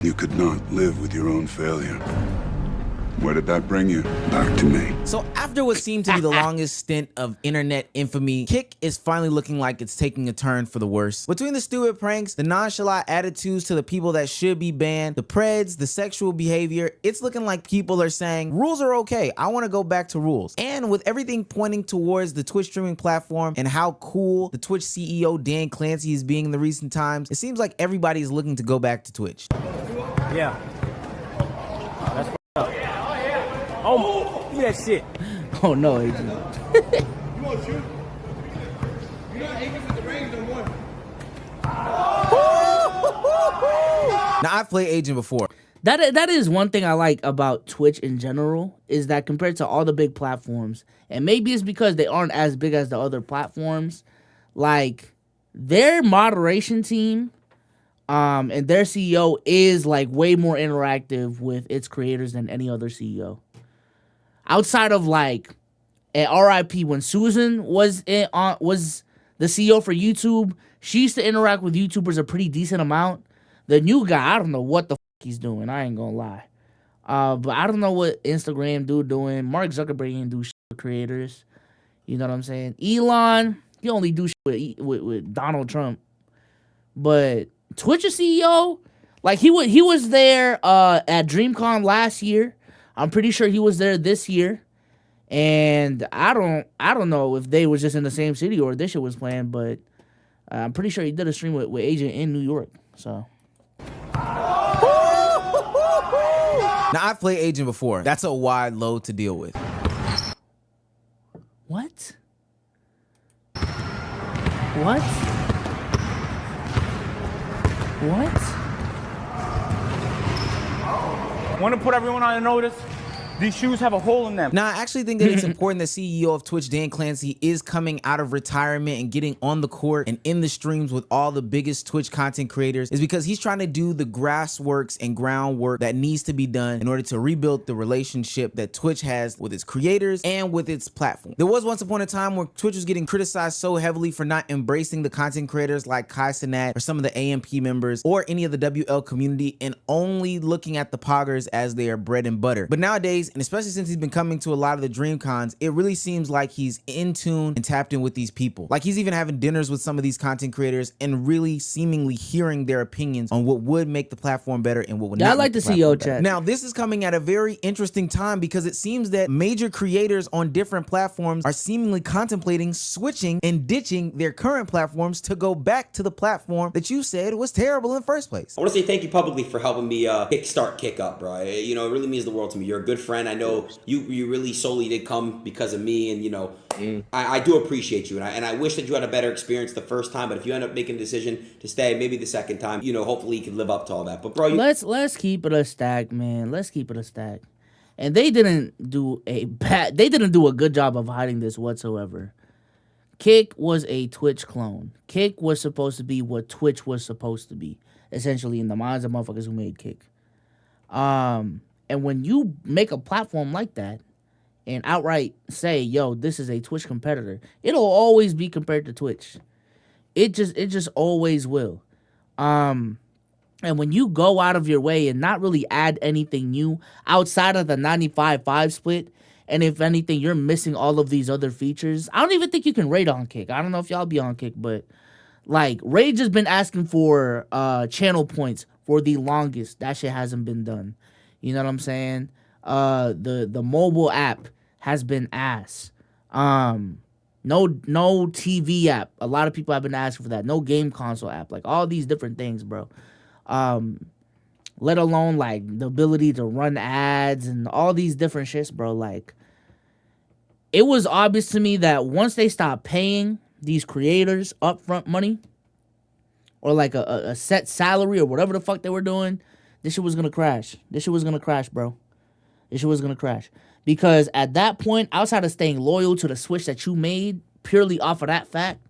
You could not live with your own failure. Where did that bring you? Back to me. So after what seemed to be the longest stint of internet infamy, Kick is finally looking like it's taking a turn for the worse. Between the stupid pranks, the nonchalant attitudes to the people that should be banned, the preds, the sexual behavior, it's looking like people are saying, rules are okay, I want to go back to rules. And with everything pointing towards the Twitch streaming platform and how cool the Twitch CEO Dan Clancy is being in the recent times, it seems like everybody is looking to go back to Twitch. Yeah. That's up. Oh, look at that shit. Oh no, Adrian. You want to shoot? You know, Agents at the range don't want. Now, I've played Agent before. That is one thing I like about Twitch in general, is that compared to all the big platforms, and maybe it's because they aren't as big as the other platforms, like their moderation team and their CEO is like way more interactive with its creators than any other CEO. Outside of like at RIP when Susan was the CEO for YouTube, she used to interact with YouTubers a pretty decent amount. The new guy, I don't know what the he's doing. I ain't gonna lie. But I don't know what Instagram dude doing. Mark Zuckerberg ain't do shit with creators. You know what I'm saying? Elon, he only do shit with Donald Trump. But Twitch's CEO, like he was there at DreamCon last year. I'm pretty sure he was there this year. And I don't know if they was just in the same city or this shit was planned, but I'm pretty sure he did a stream with Agent in New York. So Now, I've played Agent before. That's a wide load to deal with. what? What? What? Want to put everyone on notice? These shoes have a hole in them. Now, I actually think that it's important that CEO of Twitch, Dan Clancy, is coming out of retirement and getting on the court and in the streams with all the biggest Twitch content creators, is because he's trying to do the grassworks and groundwork that needs to be done in order to rebuild the relationship that Twitch has with its creators and with its platform. There was once upon a time where Twitch was getting criticized so heavily for not embracing the content creators like Kai Cenat or some of the AMP members or any of the WL community, and only looking at the poggers as their bread and butter. But nowadays, and especially since he's been coming to a lot of the DreamCons, it really seems like he's in tune and tapped in with these people. Like he's even having dinners with some of these content creators and really seemingly hearing their opinions on what would make the platform better and what would not. I like make the the CEO platform better. chat. Now, this is coming at a very interesting time because it seems that major creators on different platforms are seemingly contemplating switching and ditching their current platforms to go back to the platform that you said was terrible in the first place. I want to say thank you publicly for helping me kickstart Kick Up, bro. You know, it really means the world to me. You're a good friend. I know you really solely did come because of me, and you know, I do appreciate you, and I wish that you had a better experience the first time. But if you end up making a decision to stay, maybe the second time, you know, hopefully you can live up to all that. But bro, Let's keep it a stack, man. Let's keep it a stack. And they didn't do a good job of hiding this whatsoever. Kick was a Twitch clone. Kick was supposed to be what Twitch was supposed to be, essentially, in the minds of motherfuckers who made Kick. And when you make a platform like that and outright say, yo, this is a Twitch competitor, it'll always be compared to Twitch. It just always will. And when you go out of your way and not really add anything new outside of the 95-5 split, and if anything, you're missing all of these other features, I don't even think you can raid on Kick. I don't know if y'all be on Kick, but like Rage has been asking for channel points for the longest. That shit hasn't been done. You know what I'm saying? The mobile app has been ass. No TV app. A lot of people have been asking for that. No game console app. Like all these different things, bro. Let alone like the ability to run ads and all these different shits, bro. Like it was obvious to me that once they stopped paying these creators upfront money or like a set salary or whatever the fuck they were doing, this shit was gonna crash. This shit was gonna crash, bro. This shit was gonna crash. Because at that point, outside of staying loyal to the switch that you made purely off of that fact,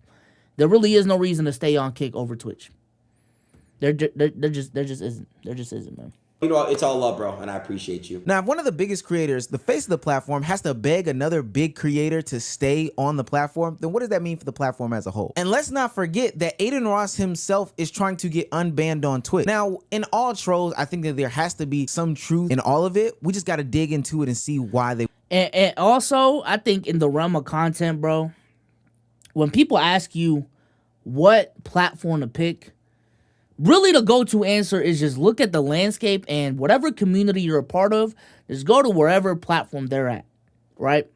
there really is no reason to stay on Kick over Twitch. There just isn't. There just isn't, man. You know, it's all love, bro, and I appreciate you. Now, if one of the biggest creators, the face of the platform, has to beg another big creator to stay on the platform, then what does that mean for the platform as a whole? And let's not forget that Adin Ross himself is trying to get unbanned on Twitch. Now, in all trolls, I think that there has to be some truth in all of it. We just got to dig into it and see why they... And also, I think in the realm of content, bro, when people ask you what platform to pick, really the go-to answer is just look at the landscape and whatever community you're a part of, just go to wherever platform they're at, right?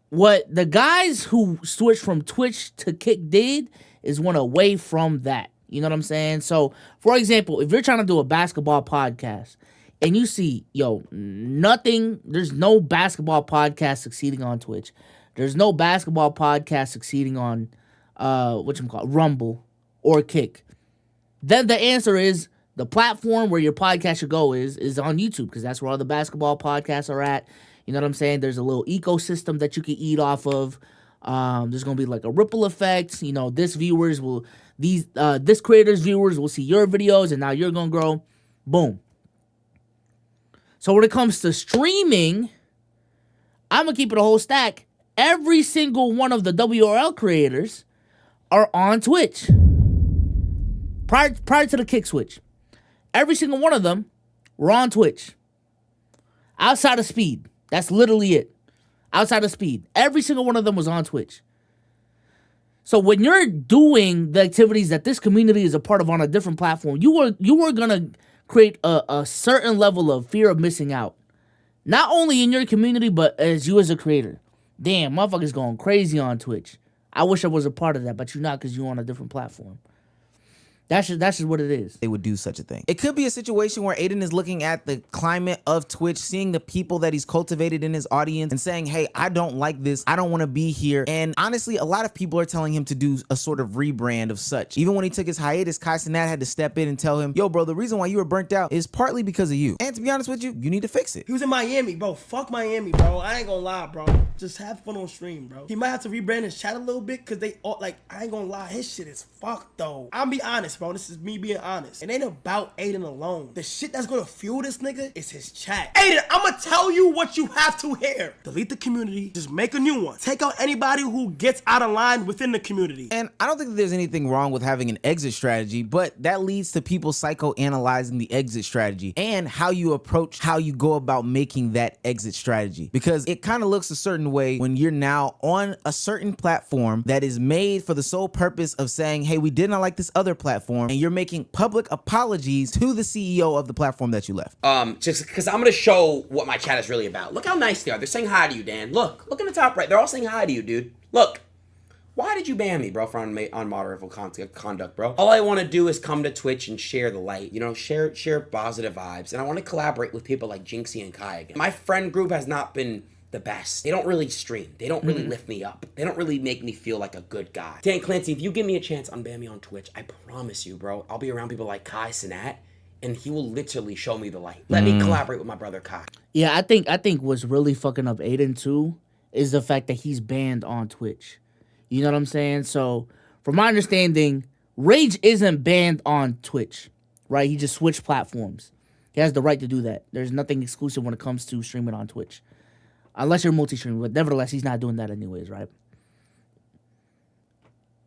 What the guys who switched from Twitch to Kick did is went away from that. You know what I'm saying? So, for example, if you're trying to do a basketball podcast and you see, there's no basketball podcast succeeding on Twitch. There's no basketball podcast succeeding on, Rumble or Kick. Then the answer is the platform where your podcast should go is on YouTube, because that's where all the basketball podcasts are at. You know what I'm saying? There's a little ecosystem that you can eat off of. There's gonna be like a ripple effect. This creator's viewers will see your videos, and now you're gonna grow. Boom. So when it comes to streaming, I'm gonna keep it a whole stack. Every single one of the WRL creators are on Twitch. Prior to the Kick switch, every single one of them were on Twitch. Outside of Speed, that's literally it. Outside of Speed, every single one of them was on Twitch. So when you're doing the activities that this community is a part of on a different platform, you are gonna create a certain level of fear of missing out, not only in your community but as you as a creator. Damn, motherfuckers going crazy on Twitch. I wish I was a part of that, but you're not, because you're on a different platform. That's just what it is. They would do such a thing. It could be a situation where Adin is looking at the climate of Twitch, seeing the people that he's cultivated in his audience and saying, hey, I don't like this. I don't want to be here. And honestly, a lot of people are telling him to do a sort of rebrand of such. Even when he took his hiatus, Kai Cenat had to step in and tell him, yo, bro, the reason why you were burnt out is partly because of you. And to be honest with you, you need to fix it. He was in Miami, bro. Fuck Miami, bro. I ain't gonna lie, bro. Just have fun on stream, bro. He might have to rebrand his chat a little bit, because they all, I ain't gonna lie, his shit is fucked, though. I'll be honest, bro. This is me being honest. It ain't about Adin alone. The shit that's gonna fuel this nigga is his chat. Adin, I'ma tell you what you have to hear. Delete the community. Just make a new one. Take out anybody who gets out of line within the community. And I don't think there's anything wrong with having an exit strategy, but that leads to people psychoanalyzing the exit strategy and how you approach, how you go about making that exit strategy. Because it kind of looks a certain way when you're now on a certain platform that is made for the sole purpose of saying, hey, we did not like this other platform, and you're making public apologies to the CEO of the platform that you left. Just because I'm gonna show what my chat is really about. Look how nice they are. They're saying hi to you, Dan. Look in the top right. They're all saying hi to you, dude. Look. Why did you ban me, bro, for unmoderable conduct, bro? All I want to do is come to Twitch and share the light, share positive vibes, and I want to collaborate with people like Jinxie and Kai again. My friend group has not been the best. They don't really stream. They don't really lift me up. They don't really make me feel like a good guy. Dan Clancy, if you give me a chance, unban me on Twitch, I promise you, bro, I'll be around people like Kai Cenat, and he will literally show me the light. Let me collaborate with my brother Kai. Yeah, I think what's really fucking up Adin too is the fact that he's banned on Twitch. You know what I'm saying? So, from my understanding, Rage isn't banned on Twitch, right? He just switched platforms. He has the right to do that. There's nothing exclusive when it comes to streaming on Twitch. Unless you're multi-streaming, but nevertheless, he's not doing that anyways, right?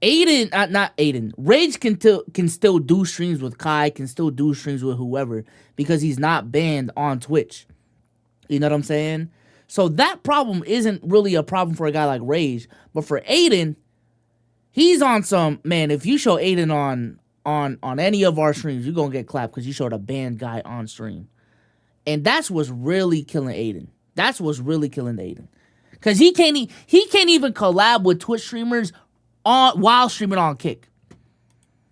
Not Adin. Rage can still do streams with Kai, can still do streams with whoever, because he's not banned on Twitch. You know what I'm saying? So that problem isn't really a problem for a guy like Rage, but for Adin, he's on some, man, if you show Adin on any of our streams, you're gonna get clapped because you showed a banned guy on stream. And that's what's really killing Adin. That's what's really killing Adin. Because he can't even collab with Twitch streamers while streaming on Kick.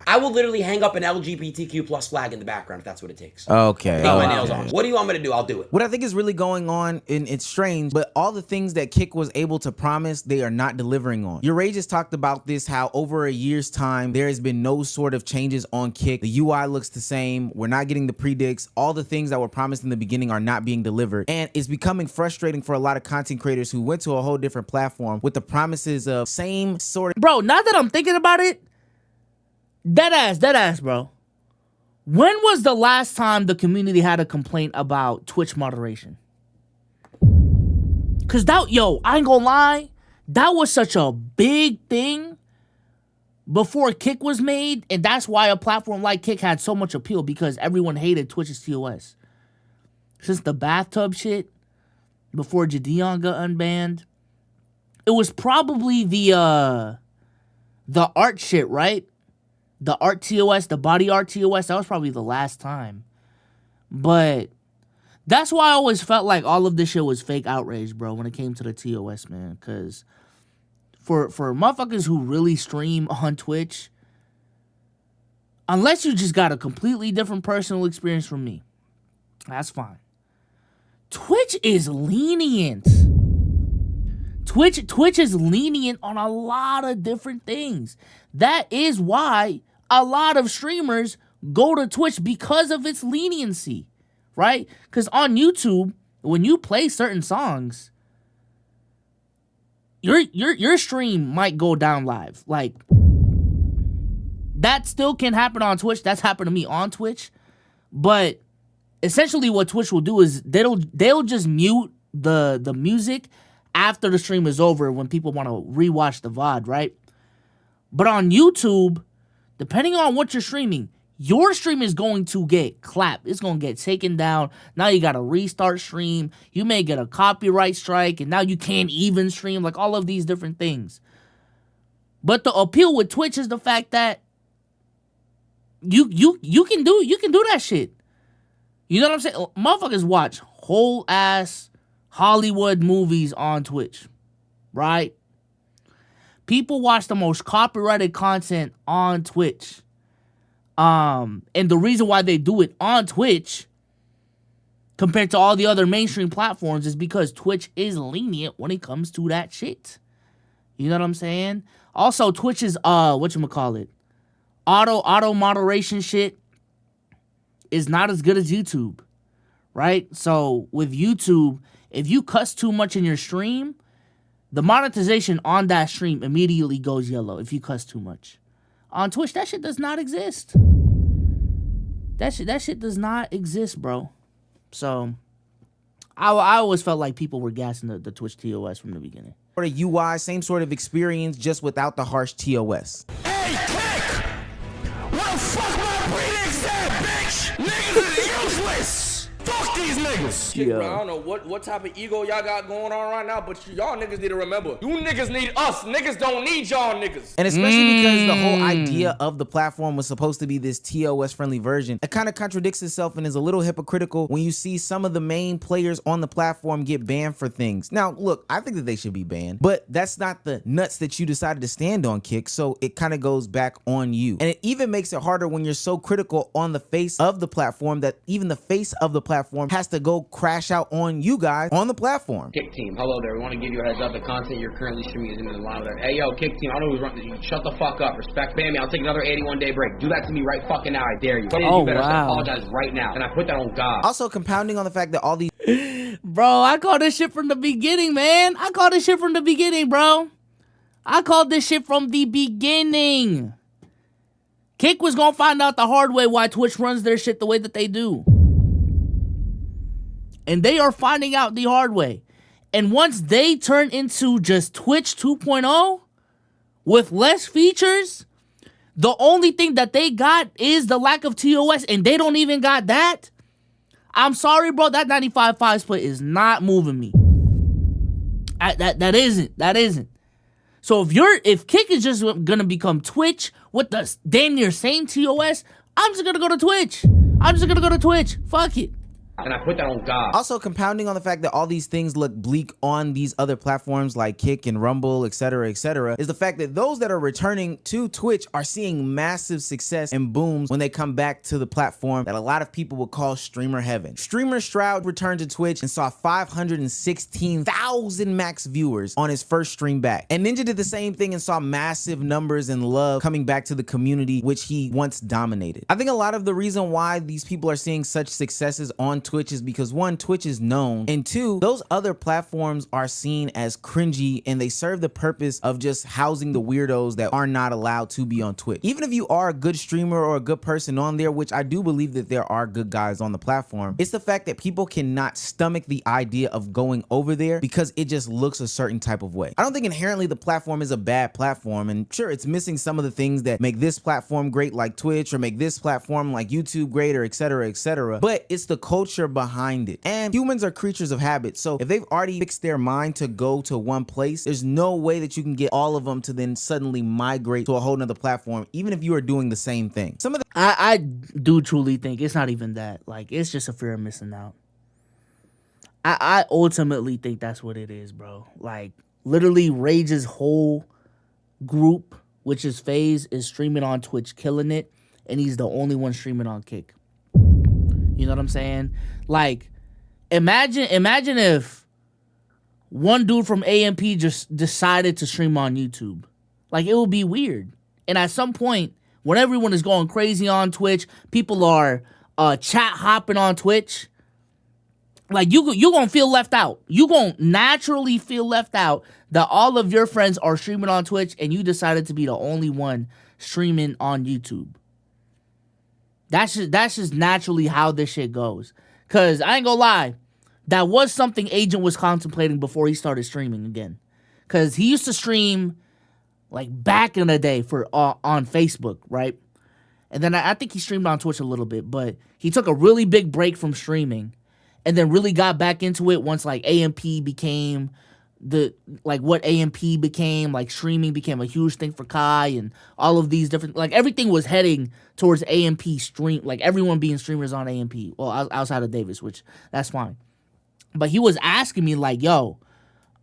I will literally hang up an LGBTQ plus flag in the background if that's what it takes. Okay. Paint my nails on. What do you want me to do? I'll do it. What I think is really going on, and it's strange, but all the things that Kick was able to promise, they are not delivering on. Your Rage has talked about this, how over a year's time, there has been no sort of changes on Kick. The UI looks the same. We're not getting the predicts. All the things that were promised in the beginning are not being delivered. And it's becoming frustrating for a lot of content creators who went to a whole different platform with the promises of same sort of... Bro, now that I'm thinking about it, Dead ass, bro. When was the last time the community had a complaint about Twitch moderation? Cause that, yo, I ain't gonna lie, that was such a big thing before Kick was made, and that's why a platform like Kick had so much appeal, because everyone hated Twitch's TOS. Since the bathtub shit, before Jadeon got unbanned, it was probably the art shit, right? The art TOS, the body art TOS, that was probably the last time. But that's why I always felt like all of this shit was fake outrage, bro, when it came to the TOS, man. Because for motherfuckers who really stream on Twitch, unless you just got a completely different personal experience from me, that's fine. Twitch is lenient. Twitch is lenient on a lot of different things. That is why a lot of streamers go to Twitch, because of its leniency, right? Because on YouTube, when you play certain songs, your stream might go down live. Like, that still can happen on Twitch. That's happened to me on Twitch. But essentially what Twitch will do is they'll just mute the music after the stream is over when people want to rewatch the VOD, right? But on YouTube, depending on what you're streaming, your stream is going to get clapped. It's going to get taken down. Now you got to restart stream. You may get a copyright strike, and now you can't even stream, like all of these different things. But the appeal with Twitch is the fact that you can do that shit. You know what I'm saying? Motherfuckers watch whole ass Hollywood movies on Twitch, right? People watch the most copyrighted content on Twitch. And the reason why they do it on Twitch compared to all the other mainstream platforms is because Twitch is lenient when it comes to that shit. You know what I'm saying? Also, Twitch's whatchamacallit, auto moderation shit is not as good as YouTube, right? So with YouTube, if you cuss too much in your stream, the monetization on that stream immediately goes yellow if you cuss too much. On Twitch, that shit does not exist. That shit does not exist, bro. So I always felt like people were gassing the Twitch TOS from the beginning. For the UI, same sort of experience, just without the harsh TOS. Hey, Kick! What the fuck my predicts at, bitch? Niggas is useless! Fuck these niggas! Shit, bro, I don't know what type of ego y'all got going on right now, but y'all niggas need to remember, you niggas need us. Niggas don't need y'all niggas. And especially because the whole idea of the platform was supposed to be this TOS-friendly version, it kind of contradicts itself and is a little hypocritical when you see some of the main players on the platform get banned for things. Now, look, I think that they should be banned, but that's not the nuts that you decided to stand on, Kick, so it kind of goes back on you. And it even makes it harder when you're so critical on the face of the platform that even the face of the platform has to go crash out on you guys on the platform. Kick team, hello there. We want to give you a heads up. The content you're currently streaming is in the line with that. Hey, yo, Kick team, I know who's running this. Shut the fuck up. Respect Bammy. I'll take another 81-day break. Do that to me right fucking now. I dare you. Oh, you better wow. apologize right now. And I put that on God. Also compounding on the fact that all these Bro, I called this shit from the beginning, man. I called this shit from the beginning, bro. I called this shit from the beginning. Kick was gonna find out the hard way why Twitch runs their shit the way that they do. And they are finding out the hard way. And once they turn into just Twitch 2.0 with less features, the only thing that they got is the lack of TOS, and they don't even got that. I'm sorry, bro. That 95-5 split is not moving me. That isn't. So if Kick is just gonna become Twitch with the damn near same TOS, I'm just gonna go to Twitch. Fuck it. And I put that on God. Also compounding on the fact that all these things look bleak on these other platforms like Kick and Rumble, etc., is the fact that those that are returning to Twitch are seeing massive success and booms when they come back to the platform that a lot of people would call streamer heaven. Streamer Stroud returned to Twitch and saw 516,000 max viewers on his first stream back. And Ninja did the same thing and saw massive numbers and love coming back to the community which he once dominated. I think a lot of the reason why these people are seeing such successes on Twitch is because one, Twitch is known, and two, those other platforms are seen as cringy and they serve the purpose of just housing the weirdos that are not allowed to be on Twitch. Even if you are a good streamer or a good person on there, which I do believe that there are good guys on the platform, it's the fact that people cannot stomach the idea of going over there because it just looks a certain type of way. I don't think inherently the platform is a bad platform, and sure, it's missing some of the things that make this platform great like Twitch or make this platform like YouTube great or etc, but it's the culture behind it. And humans are creatures of habit, so if they've already fixed their mind to go to one place, there's no way that you can get all of them to then suddenly migrate to a whole nother platform, even if you are doing the same thing. Some of the I do truly think it's not even that. Like, it's just a fear of missing out. I ultimately think that's what it is, bro. Like, literally, Rage's whole group, which is FaZe, is streaming on Twitch, killing it, and he's the only one streaming on Kick. You know what I'm saying? Like, imagine if one dude from AMP just decided to stream on YouTube. Like, it would be weird. And at some point, when everyone is going crazy on Twitch, people are chat hopping on Twitch, like, you gonna feel left out. You gonna naturally feel left out that all of your friends are streaming on Twitch and you decided to be the only one streaming on YouTube. That's just naturally how this shit goes. Cause I ain't gonna lie, that was something Agent was contemplating before he started streaming again. Cause he used to stream like back in the day for on Facebook, right? And then I think he streamed on Twitch a little bit, but he took a really big break from streaming and then really got back into it once like AMP became what AMP became, like streaming became a huge thing for Kai and all of these different, like everything was heading towards AMP stream, like everyone being streamers on AMP, well, outside of Davis, which that's fine. But he was asking me like, yo,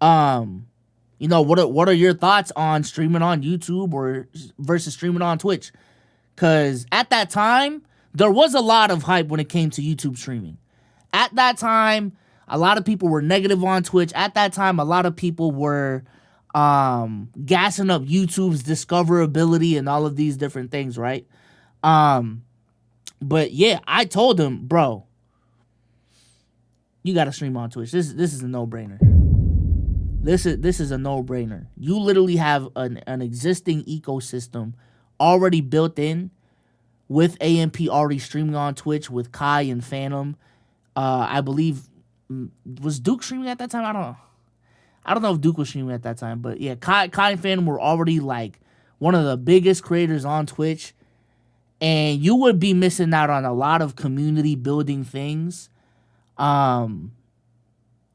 you know, what are your thoughts on streaming on YouTube or versus streaming on Twitch? Because at that time, there was a lot of hype when it came to YouTube streaming. At that time, a lot of people were negative on Twitch. At that time, a lot of people were gassing up YouTube's discoverability and all of these different things, right? But yeah, I told him, bro, you got to stream on Twitch. This is a no-brainer. This is a no-brainer. You literally have an existing ecosystem already built in with AMP already streaming on Twitch with Kai and Phantom. I believe, was Duke streaming at that time? I don't know if Duke was streaming at that time, but yeah, Kai and Phantom were already like one of the biggest creators on Twitch, and you would be missing out on a lot of community building things.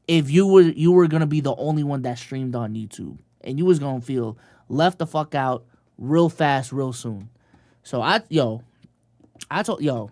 If you were gonna be the only one that streamed on YouTube, and you was gonna feel left the fuck out real fast, real soon. So I told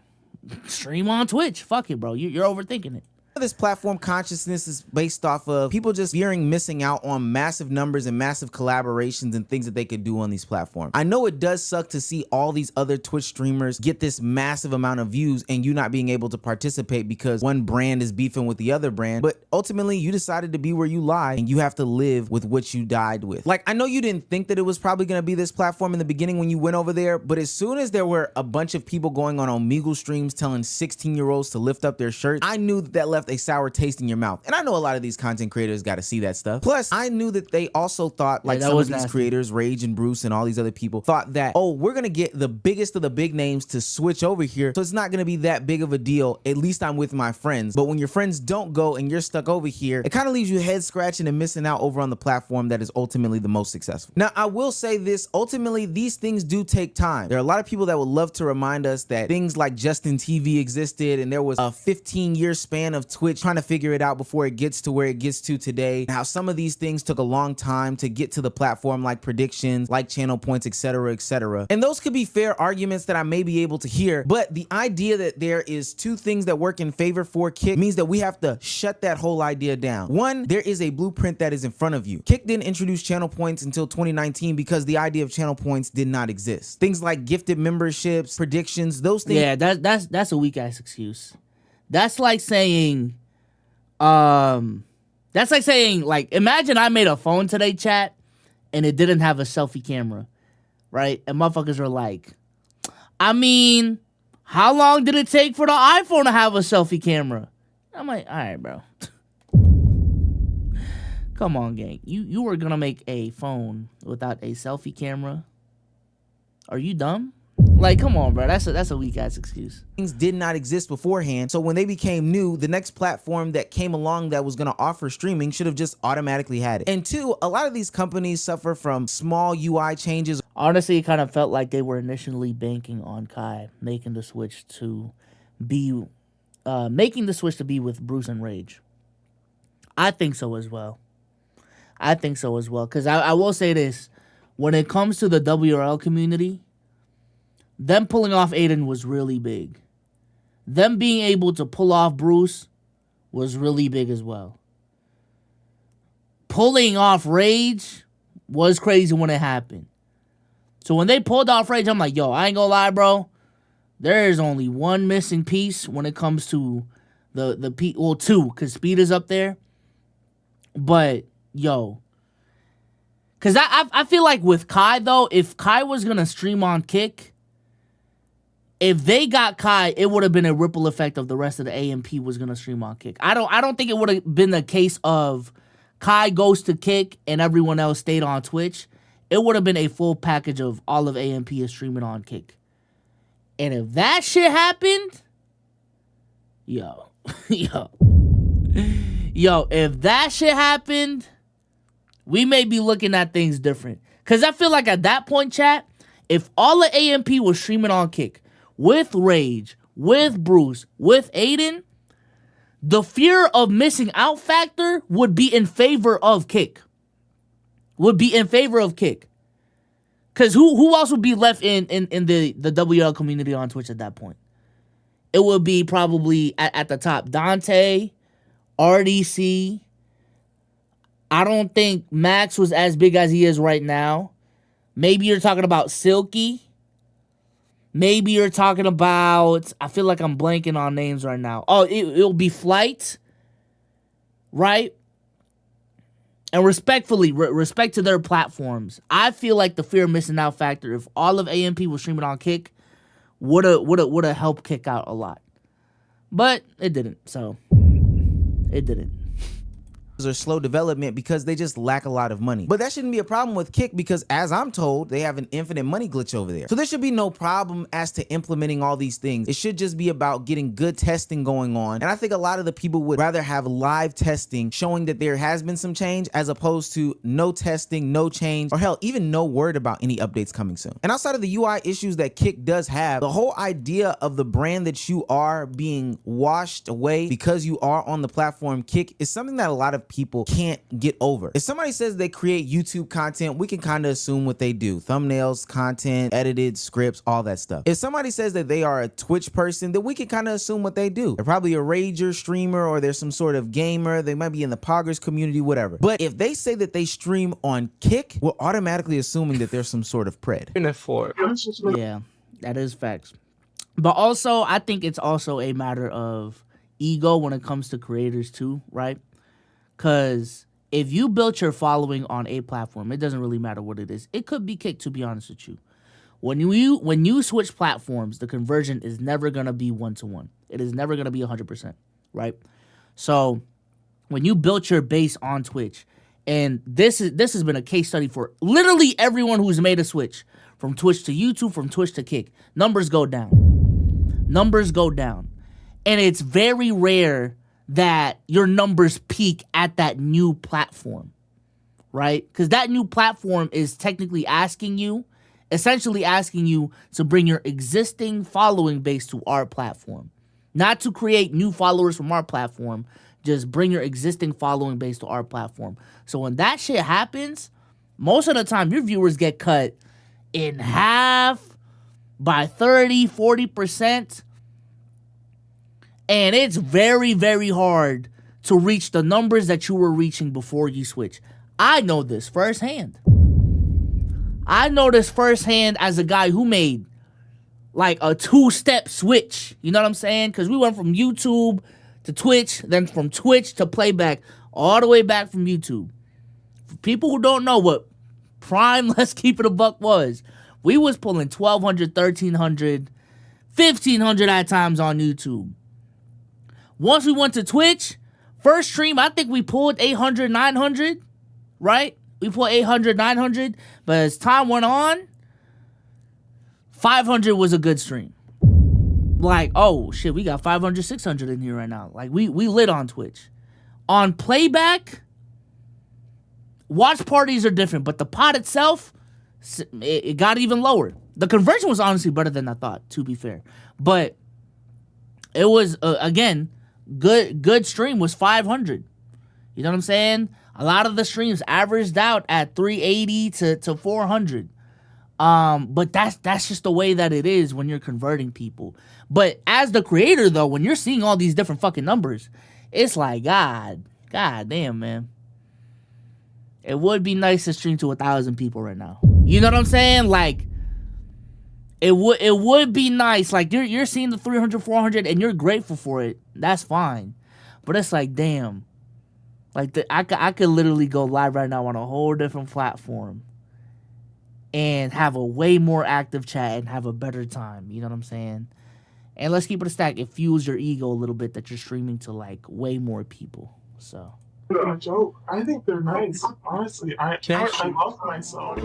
stream on Twitch. Fuck it, bro. You're overthinking it. This platform consciousness is based off of people just fearing missing out on massive numbers and massive collaborations and things that they could do on these platforms. I know it does suck to see all these other Twitch streamers get this massive amount of views and you not being able to participate because one brand is beefing with the other brand, but ultimately you decided to be where you lie and you have to live with what you died with. Like, I know you didn't think that it was probably going to be this platform in the beginning when you went over there, but as soon as there were a bunch of people going on Omegle streams telling 16-year-olds to lift up their shirts, I knew that left a sour taste in your mouth. And I know a lot of these content creators got to see that stuff. Plus, I knew that they also thought, like some of these creators, Rage and Bruce and all these other people, thought that, oh, we're going to get the biggest of the big names to switch over here, so it's not going to be that big of a deal. At least I'm with my friends. But when your friends don't go and you're stuck over here, it kind of leaves you head scratching and missing out over on the platform that is ultimately the most successful. Now, I will say this, ultimately, these things do take time. There are a lot of people that would love to remind us that things like Justin TV existed and there was a 15-year span of Twitch trying to figure it out before it gets to where it gets to today. And how some of these things took a long time to get to the platform, like predictions, like channel points, etc, etc. And those could be fair arguments that I may be able to hear, but the idea that there is two things that work in favor for Kick means that we have to shut that whole idea down. One, there is a blueprint that is in front of you. Kick didn't introduce channel points until 2019 because the idea of channel points did not exist. Things like gifted memberships, predictions, those things. Yeah, that's a weak ass excuse. That's like saying, like, imagine I made a phone today, chat, and it didn't have a selfie camera, right? And motherfuckers are like, I mean, how long did it take for the iPhone to have a selfie camera? I'm like, all right, bro. Come on, gang. You were gonna make a phone without a selfie camera? Are you dumb? Like, come on, bro. That's a weak ass excuse. Things did not exist beforehand, so when they became new, the next platform that came along that was going to offer streaming should have just automatically had it. And two, a lot of these companies suffer from small UI changes. Honestly, it kind of felt like they were initially banking on Kai making the switch to be with Bruce and Rage. I think so as well. Because I will say this. When it comes to the WRL community, them pulling off Adin was really big. Them being able to pull off Bruce was really big as well. Pulling off Rage was crazy when it happened. So when they pulled off Rage, I'm like, yo, I ain't gonna lie, bro. There is only one missing piece when it comes to two, because Speed is up there. But, yo. Because I feel like with Kai, though, if Kai was going to stream on Kick, if they got Kai, it would have been a ripple effect of the rest of the AMP was going to stream on Kick. I don't think it would have been the case of Kai goes to Kick and everyone else stayed on Twitch. It would have been a full package of all of AMP is streaming on Kick. And if that shit happened, yo, if that shit happened, we may be looking at things different. Because I feel like at that point, chat, if all of AMP was streaming on Kick, with Rage, with Bruce, with Adin, the fear of missing out factor would be in favor of Kick. Because who else would be left in the WL community on Twitch at that point? It would be probably at the top Dante, RDC. I don't think Max was as big as he is right now. Maybe you're talking about Silky. Maybe you're talking about... I feel like I'm blanking on names right now. Oh, it'll be Flight. Right? And respectfully, respect to their platforms. I feel like the fear of missing out factor, if all of AMP was streaming on Kick, would have helped Kick out a lot. But it didn't, so... It didn't. Or slow development because they just lack a lot of money. But that shouldn't be a problem with Kick because, as I'm told, they have an infinite money glitch over there. So there should be no problem as to implementing all these things. It should just be about getting good testing going on. And I think a lot of the people would rather have live testing showing that there has been some change as opposed to no testing, no change, or hell, even no word about any updates coming soon. And outside of the UI issues that Kick does have, the whole idea of the brand that you are being washed away because you are on the platform Kick is something that a lot of people can't get over. If somebody says they create YouTube content, we can kind of assume what they do. Thumbnails, content, edited scripts, all that stuff. If somebody says that they are a Twitch person, then we can kind of assume what they do. They're probably a rager, streamer, or they're some sort of gamer. They might be in the poggers community, whatever. But if they say that they stream on Kick, we're automatically assuming that there's some sort of pred. Yeah, that is facts. But also, I think it's also a matter of ego when it comes to creators too, right? Because if you built your following on a platform, it doesn't really matter what it is. It could be Kick, to be honest with you. When you switch platforms, the conversion is never going to be 1-to-1. It is never going to be 100%, right? So when you built your base on Twitch, and this has been a case study for literally everyone who's made a switch from Twitch to YouTube, from Twitch to Kick, numbers go down. And it's very rare that your numbers peak at that new platform, right? Because that new platform is technically essentially asking you to bring your existing following base to our platform. Not to create new followers from our platform, just bring your existing following base to our platform. So when that shit happens, most of the time your viewers get cut in half, by 30, 40%. And it's very, very hard to reach the numbers that you were reaching before you switch. I know this firsthand. As a guy who made like a 2-step switch. You know what I'm saying? Because we went from YouTube to Twitch, then from Twitch to playback, all the way back from YouTube. For people who don't know what prime Let's Keep It a Buck was, we was pulling 1,200, 1,300, 1,500 at times on YouTube. Once we went to Twitch, first stream, I think we pulled 800, 900, right? We pulled 800, 900. But as time went on, 500 was a good stream. Like, oh, shit, we got 500, 600 in here right now. Like, we lit on Twitch. On playback, watch parties are different, but the pod itself, it got even lower. The conversion was honestly better than I thought, to be fair. But it was, again, good stream was 500. You know what I'm saying? A lot of the streams averaged out at 380 to 400. But that's just the way that it is when you're converting people. But as the creator, though, when you're seeing all these different fucking numbers, it's like, God damn, man. It would be nice to stream to 1,000 people right now. You know what I'm saying? Like, it would be nice. Like, you're seeing the 300, 400, and you're grateful for it. That's fine. But it's like, damn. Like, I could literally go live right now on a whole different platform and have a way more active chat and have a better time. You know what I'm saying? And let's keep it a stack. It fuels your ego a little bit that you're streaming to, like, way more people. So. A joke. I think they're nice. Honestly, I love myself.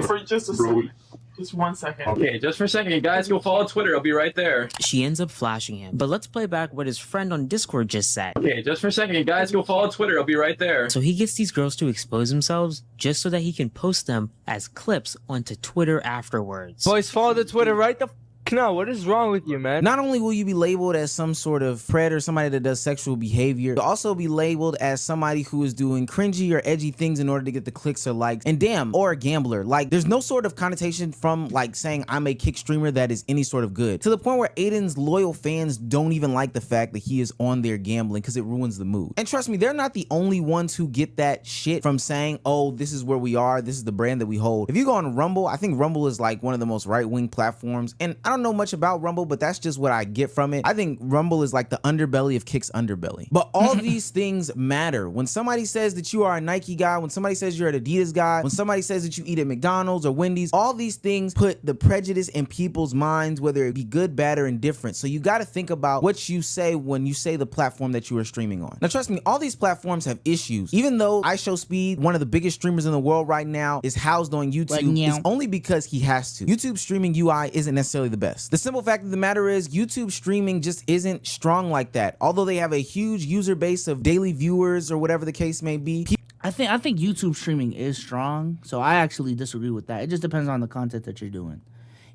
For just a second. Just 1 second. Okay, just for a second. You guys go follow Twitter. I'll be right there. She ends up flashing him. But let's play back what his friend on Discord just said. Okay, just for a second. You guys go follow Twitter. I'll be right there. So he gets these girls to expose themselves just so that he can post them as clips onto Twitter afterwards. Boys, follow the Twitter right the now. What is wrong with you, man? Not only will you be labeled as some sort of predator, somebody that does sexual behavior, you'll also be labeled as somebody who is doing cringy or edgy things in order to get the clicks or likes. And damn, or a gambler. Like, there's no sort of connotation from like saying I'm a kick streamer that is any sort of good, to the point where Adin's loyal fans don't even like the fact that he is on there gambling because it ruins the mood. And trust me, they're not the only ones who get that shit from saying, oh, this is where we are, this is the brand that we hold. If you go on Rumble, I think Rumble is like one of the most right-wing platforms, and I don't know much about Rumble, but that's just what I get from it. I think Rumble is like the underbelly of Kick's underbelly. But all these things matter. When somebody says that you are a Nike guy, when somebody says you're an Adidas guy, when somebody says that you eat at McDonald's or Wendy's, all these things put the prejudice in people's minds, whether it be good, bad, or indifferent. So you got to think about what you say when you say the platform that you are streaming on. Now, trust me, all these platforms have issues. Even though IShowSpeed, one of the biggest streamers in the world right now, is housed on YouTube, it's only because he has to. YouTube streaming UI isn't necessarily the best. The simple fact of the matter is YouTube streaming just isn't strong like that. Although they have a huge user base of daily viewers or whatever the case may be. I think YouTube streaming is strong, so I actually disagree with that. It just depends on the content that you're doing.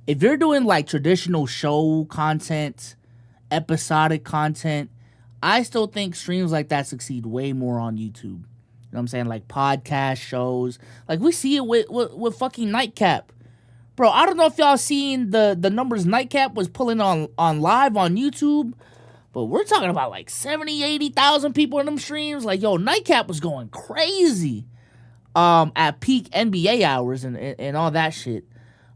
If you're doing like traditional show content, episodic content, I still think streams like that succeed way more on YouTube. You know what I'm saying? Like podcast shows. Like we see it with fucking Nightcap. Bro, I don't know if y'all seen the numbers Nightcap was pulling on live on YouTube, but we're talking about like 70, 80,000 people in them streams. Like, yo, Nightcap was going crazy at peak NBA hours and all that shit.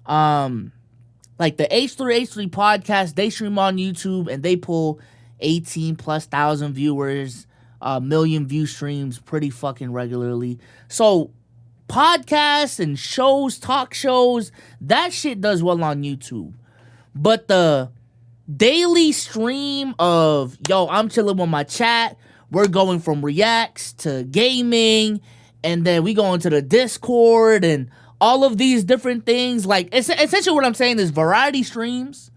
Like the H3H3 podcast, they stream on YouTube and they pull 18,000+ viewers, million view streams pretty fucking regularly. So podcasts and shows, talk shows, that shit does well on YouTube. But the daily stream of, yo, I'm chilling with my chat, we're going from reacts to gaming, and then we go into the Discord and all of these different things. Like, essentially what I'm saying is variety streams.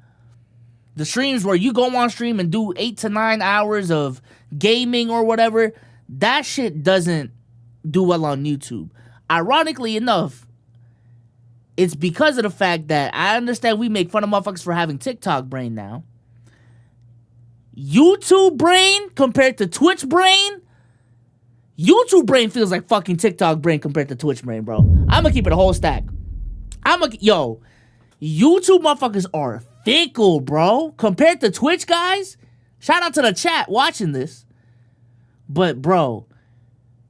The streams where you go on stream and do 8 to 9 hours of gaming or whatever, that shit doesn't do well on YouTube. Ironically enough, it's because of the fact that I understand we make fun of motherfuckers for having TikTok brain now. YouTube brain compared to Twitch brain, YouTube brain feels like fucking TikTok brain compared to Twitch brain, bro. I'm gonna keep it a whole stack. YouTube motherfuckers are fickle, bro. Compared to Twitch guys, shout out to the chat watching this. But, bro,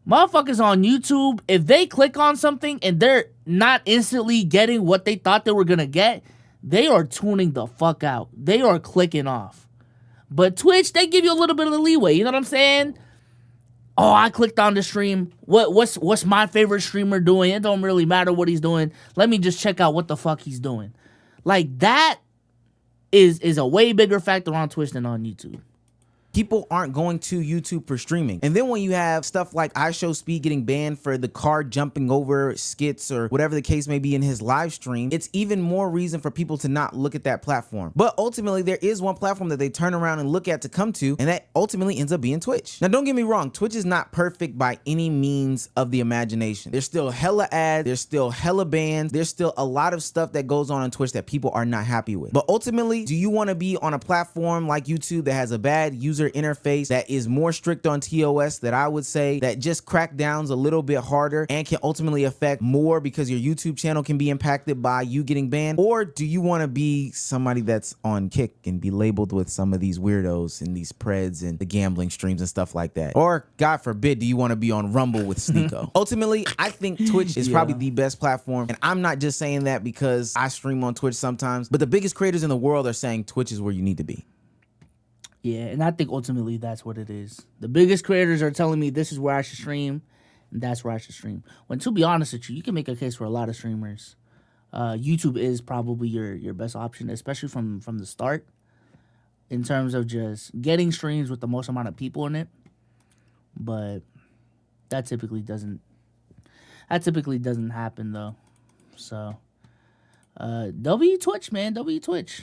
motherfuckers on YouTube, if they click on something and they're not instantly getting what they thought they were gonna get, they are tuning the fuck out. They are clicking off. But Twitch, they give you a little bit of the leeway. You know what I'm saying? Oh, I clicked on the stream. What's my favorite streamer doing? It don't really matter what he's doing. Let me just check out what the fuck he's doing. Like, that is a way bigger factor on Twitch than on YouTube. People aren't going to YouTube for streaming. And then when you have stuff like iShowSpeed getting banned for the car jumping over skits or whatever the case may be in his live stream, it's even more reason for people to not look at that platform. But ultimately, there is one platform that they turn around and look at to come to, and that ultimately ends up being Twitch. Now, don't get me wrong, Twitch is not perfect by any means of the imagination. There's still hella ads, there's still hella bans, there's still a lot of stuff that goes on Twitch that people are not happy with. But ultimately, do you want to be on a platform like YouTube that has a bad user interface, that is more strict on TOS, that I would say that just crackdowns a little bit harder and can ultimately affect more because your YouTube channel can be impacted by you getting banned? Or do you want to be somebody that's on Kick and be labeled with some of these weirdos and these preds and the gambling streams and stuff like that? Or God forbid, do you want to be on Rumble with Sneeko? Ultimately, I think Twitch is probably the best platform, and I'm not just saying that because I stream on Twitch sometimes, but the biggest creators in the world are saying Twitch is where you need to be. Yeah, and I think ultimately that's what it is. The biggest creators are telling me this is where I should stream, and that's where I should stream. When, to be honest with you, you can make a case for a lot of streamers. YouTube is probably your best option, especially from the start, in terms of just getting streams with the most amount of people in it. But that typically doesn't happen though. So W Twitch, man, W Twitch.